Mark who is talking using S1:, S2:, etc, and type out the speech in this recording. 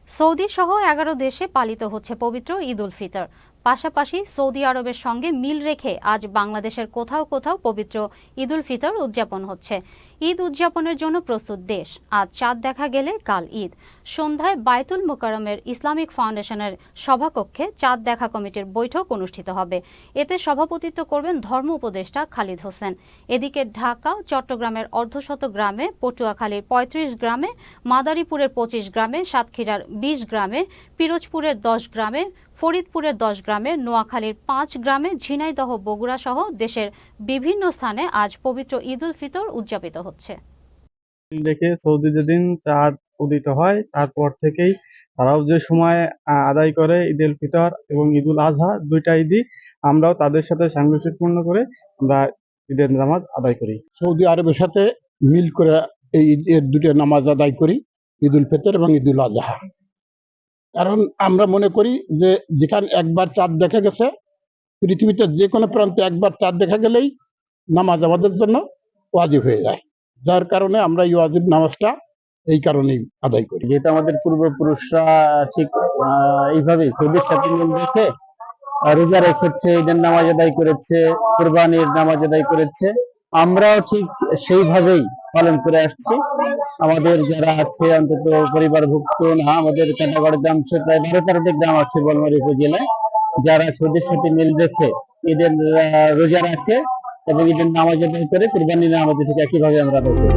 S1: Saudi সহ ১১ দেশে পালিত হচ্ছে পবিত্র ঈদ উল ফিতর। পাশাপাশি সৌদি আরবের সঙ্গে মিল রেখে আজ বাংলাদেশের কোথাও কোথাও পবিত্র ঈদ উল ফিতর উদযাপন হচ্ছে। ঈদ উদযাপনের জন্য প্রস্তুত দেশ। আজ চাঁদ দেখা গেলে কাল ঈদ। সন্ধ্যায় বায়তুল মোকাররমের ইসলামিক ফাউন্ডেশনের সভাকক্ষে চাঁদ দেখা কমিটির বৈঠক অনুষ্ঠিত হবে। এতে সভাপতিত্ব করবেন ধর্ম উপদেষ্টা খালিদ হোসেন। এদিকে ঢাকা, চট্টগ্রামের অর্ধশত গ্রামে, পটুয়াখালীর ৩৫ গ্রামে, মাদারীপুরের ২৫ গ্রামে, সাতক্ষীরার ২০ গ্রামে, পিরোজপুরের ১০ গ্রামে, ফরিদপুরের ১০ গ্রামে, নোয়াখালীর ৫ গ্রামে, ঝিনাইদহ, বগুড়া সহ দেশের বিভিন্ন স্থানে আজ পবিত্র ঈদ উল ফিতর উদযাপিত হচ্ছে।
S2: দেখে সৌদি যেদিন চাঁদ উদিত হয় তারপর থেকেই তারাও যে সময় আদায় করে ঈদ উল ফিতর এবং ঈদ উল আজহা, দুইটা ঈদই আমরাও তাদের সাথে সাংঘর্ষিকপূর্ণ করে আমরা ঈদের নামাজ আদায় করি।
S3: সৌদি আরবের সাথে মিল করে এই ঈদের দুটো নামাজ আদায় করি, ঈদ উল ফিতর এবং ঈদ উল আজহা। কারণ আমরা মনে করি যে যেখানে একবার চাঁদ দেখা গেছে, পৃথিবীতে যে কোনো প্রান্তে একবার চাঁদ দেখা গেলেই নামাজ আমাদের জন্য ওয়াজিব হয়ে যায়। যার কারণে আমরা এই ওয়াজিব নামাজটা এই কারণেই আদায় করি।
S4: যেহেতু আমাদের পূর্বপুরুষরা ঠিক এইভাবেই সৌদির সাথে মিল রেখে রোজা রেখেছে, ঈদের নামাজ আদায় করেছে, কোরবানির নামাজ আদায় করেছে, আমরাও ঠিক সেইভাবেই পালন করে আসছি। আমাদের যারা আছে অন্তত পরিবারভুক্ত না, আমাদের কাটাগড়ের গ্রাম প্রায় ১২-১৩টি গ্রাম আছে বোয়ালমারী উপজেলায়, যারা সৌদির সাথে মিল রেখে ঈদের রোজা রাখে এবং ঈদের নামাজ আদায় করে, কোরবানির নামাজ ঠিক একইভাবে আমরা আদায় করি।